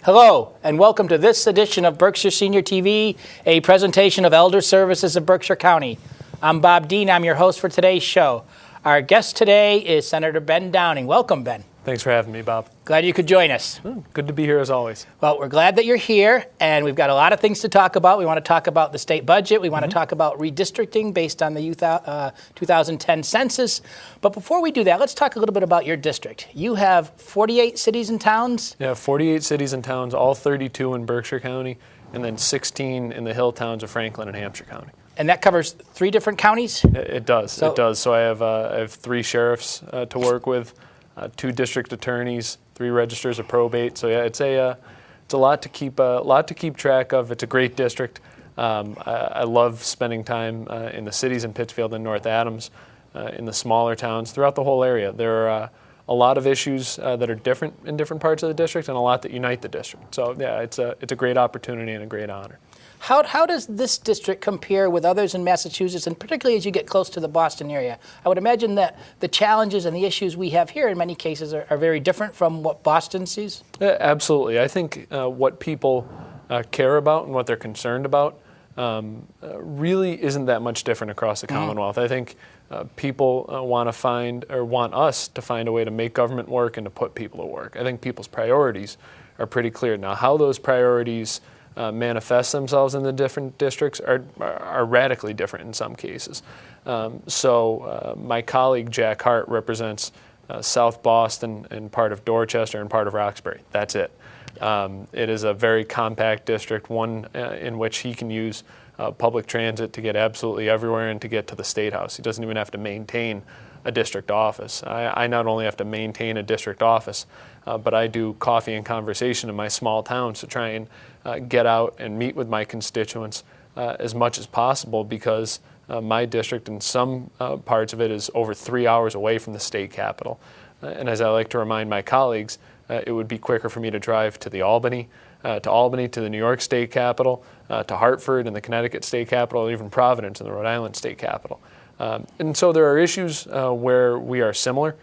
Hello, and welcome to this edition of Berkshire Senior TV, a presentation of Elder Services of Berkshire County. I'm Bob Dean. I'm your host for today's show. Our guest today is Senator Ben Downing. Welcome, Ben. Thanks for having me, Bob. Glad you could join us. Good to be here as always. Well, we're glad that you're here, and we've got a lot of things to talk about. We want to talk about the state budget. We want to talk about redistricting based on the 2010 census. But before we do that, let's talk a little bit about your district. You have 48 cities and towns? Yeah, 48 cities and towns, all 32 in Berkshire County, and then 16 in the hill towns of Franklin and Hampshire County. And that covers 3 different counties? It does. So I have 3 sheriffs to work with, 2 district attorneys, 3 registers of probate. So yeah, it's a lot to keep track of. It's a great district. I love spending time in the cities in Pittsfield and North Adams, in the smaller towns throughout the whole area. There are a lot of issues that are different in different parts of the district, and a lot that unite the district. So yeah, it's a great opportunity and a great honor. How does this district compare with others in Massachusetts, and particularly as you get close to the Boston area? I would imagine that the challenges and the issues we have here in many cases are very different from what Boston sees? Absolutely. I think what people care about and what they're concerned about really isn't that much different across the Commonwealth. I think people want us to find a way to make government work and to put people to work. I think people's priorities are pretty clear. Now, how those priorities manifest themselves in the different districts are radically different in some cases. So my colleague Jack Hart represents South Boston and part of Dorchester and part of Roxbury. That's it. It is a very compact district, one in which he can use public transit to get absolutely everywhere and to get to the State House. He doesn't even have to maintain a district office. I not only have to maintain a district office, but I do coffee and conversation in my small towns to try and get out and meet with my constituents as much as possible, because my district in some parts of it is over 3 hours away from the state capitol. And as I like to remind my colleagues, it would be quicker for me to drive to Albany, to the New York state capitol, to Hartford and the Connecticut state capitol, or even Providence and the Rhode Island state capitol. And so there are issues where we are similar,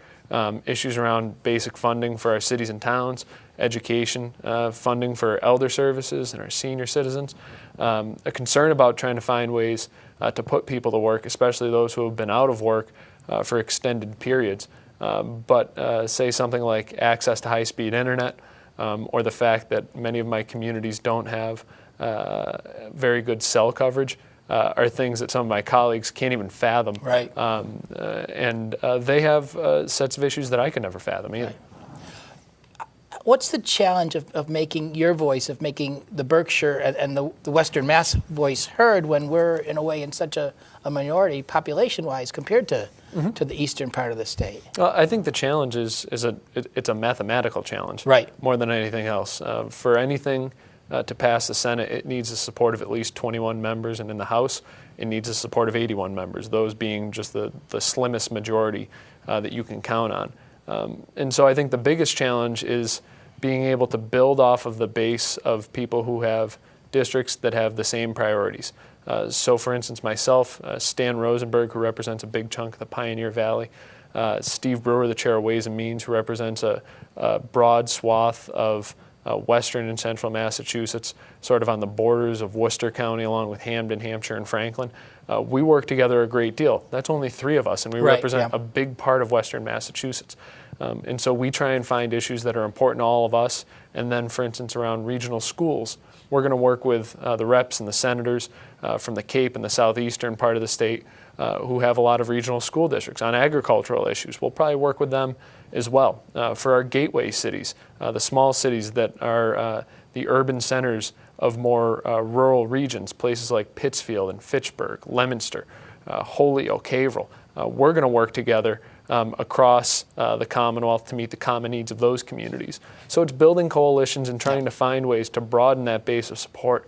issues around basic funding for our cities and towns, education, funding for elder services and our senior citizens, a concern about trying to find ways to put people to work, especially those who have been out of work for extended periods. But say something like access to high-speed internet, or the fact that many of my communities don't have very good cell coverage, are things that some of my colleagues can't even fathom. Right. And they have sets of issues that I could never fathom either. Right. What's the challenge of making your voice, of making the Berkshire and the Western Mass voice heard when we're, in a way, in such a minority population-wise compared to the eastern part of the state? I think the challenge is it's a mathematical challenge, right, more than anything else. For anything to pass the Senate, it needs the support of at least 21 members, and in the House, it needs the support of 81 members, those being just the slimmest majority that you can count on. And so I think the biggest challenge is being able to build off of the base of people who have districts that have the same priorities. So for instance, myself, Stan Rosenberg, who represents a big chunk of the Pioneer Valley, Steve Brewer, the chair of Ways and Means, who represents a broad swath of western and central Massachusetts, sort of on the borders of Worcester County, along with Hamden, Hampshire, and Franklin. We work together a great deal. That's only 3 of us, and we represent a big part of western Massachusetts. And so we try and find issues that are important to all of us. And then, for instance, around regional schools, we're going to work with the reps and the senators from the Cape and the southeastern part of the state who have a lot of regional school districts. On agricultural issues, we'll probably work with them as well. For our gateway cities, the small cities that are the urban centers of more rural regions, places like Pittsfield and Fitchburg, Leominster, Holyoke, Haverhill, we're going to work together across the Commonwealth to meet the common needs of those communities. So it's building coalitions and trying to find ways to broaden that base of support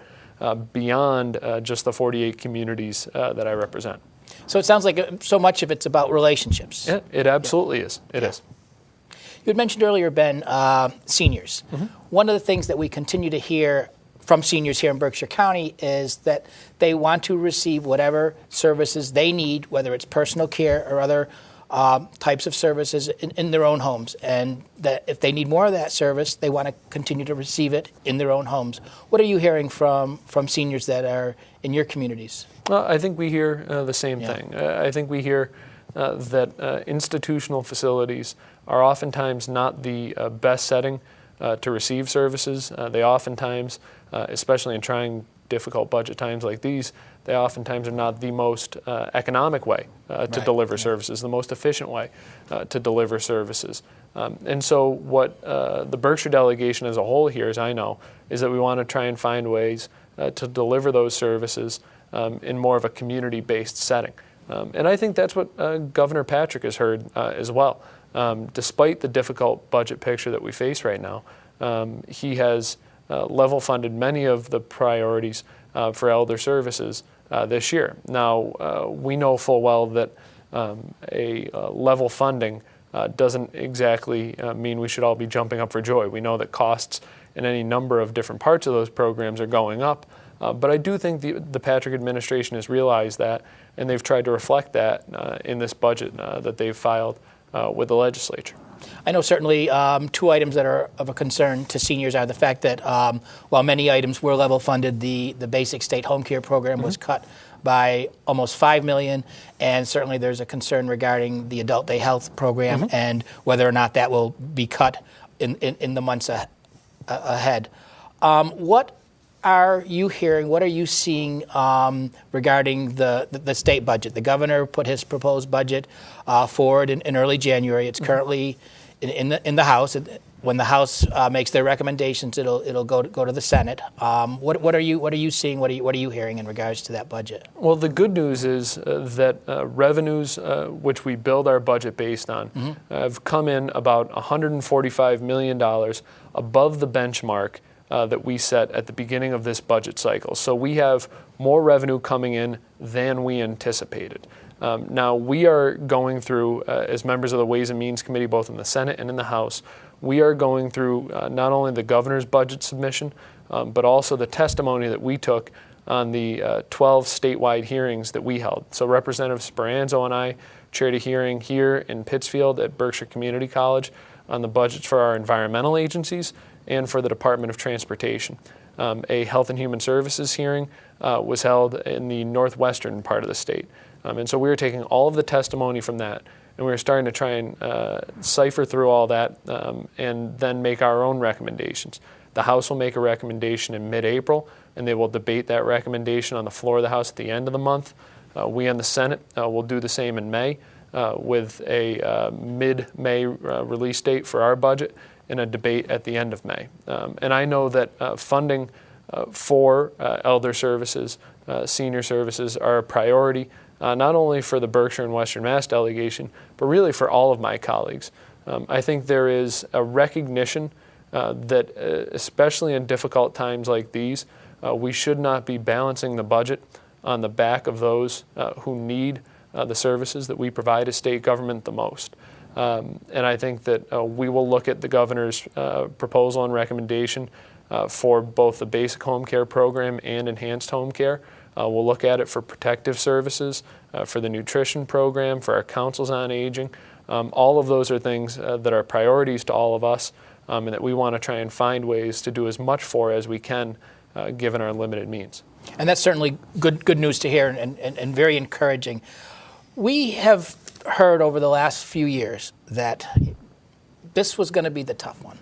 beyond just the 48 communities that I represent. So it sounds like so much of it's about relationships. Yeah, it absolutely is. It is. You had mentioned earlier, Ben, seniors. One of the things that we continue to hear from seniors here in Berkshire County is that they want to receive whatever services they need, whether it's personal care or other types of services in their own homes, and that if they need more of that service, they want to continue to receive it in their own homes. What are you hearing from seniors that are in your communities? I think we hear the same thing. I think we hear that institutional facilities are oftentimes not the best setting to receive services. They oftentimes, especially in trying difficult budget times like these, they oftentimes are not the most economic way to deliver services, the most efficient way to deliver services. And so what the Berkshire delegation as a whole here, as I know, is that we want to try and find ways to deliver those services in more of a community-based setting. And I think that's what Governor Patrick has heard as well. Despite the difficult budget picture that we face right now, he has level funded many of the priorities for elder services this year. Now, we know full well that a level funding doesn't exactly mean we should all be jumping up for joy. We know that costs in any number of different parts of those programs are going up. But I do think the Patrick administration has realized that, and they've tried to reflect that in this budget that they've filed with the legislature. I know certainly two items that are of a concern to seniors are the fact that while many items were level funded, the basic state home care program was cut by almost $5 million, and certainly there's a concern regarding the adult day health program and whether or not that will be cut in the months ahead. What are you hearing? What are you seeing regarding the state budget? The governor put his proposed budget forward in early January. It's currently in the House. When the House makes their recommendations, it'll go to the Senate. What are you seeing? What are you hearing in regards to that budget? Well, the good news is that revenues, which we build our budget based on, have come in about $145 million above the benchmark that we set at the beginning of this budget cycle. So we have more revenue coming in than we anticipated. Now, we are going through, as members of the Ways and Means Committee, both in the Senate and in the House, we are going through not only the governor's budget submission, but also the testimony that we took on the 12 statewide hearings that we held. So Representative Speranzo and I chaired a hearing here in Pittsfield at Berkshire Community College on the budgets for our environmental agencies and for the Department of Transportation. A Health and Human Services hearing was held in the northwestern part of the state. And so we were taking all of the testimony from that, and we were starting to try and cipher through all that and then make our own recommendations. The House will make a recommendation in mid-April, and they will debate that recommendation on the floor of the House at the end of the month. We in the Senate will do the same in May with a mid-May release date for our budget and a debate at the end of May. And I know that funding for elder services, senior services are a priority, not only for the Berkshire and Western Mass delegation, but really for all of my colleagues. I think there is a recognition that, especially in difficult times like these, we should not be balancing the budget on the back of those who need the services that we provide as state government the most. And I think that we will look at the governor's proposal and recommendation for both the basic home care program and enhanced home care. We'll look at it for protective services, for the nutrition program, for our councils on aging. All of those are things that are priorities to all of us, and that we want to try and find ways to do as much for as we can, given our limited means. And that's certainly good news to hear and very encouraging. We have heard over the last few years that this was going to be the tough one.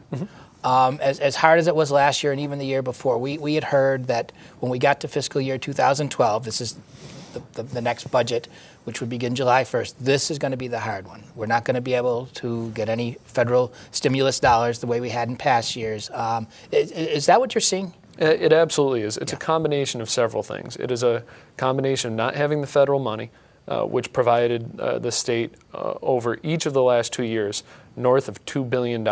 As hard as it was last year and even the year before, we had heard that when we got to fiscal year 2012, this is the next budget, which would begin July 1st, this is going to be the hard one. We're not going to be able to get any federal stimulus dollars the way we had in past years. Is that what you're seeing? It absolutely is. It's a combination of several things. It is a combination of not having the federal money, which provided the state over each of the last 2 years north of $2 billion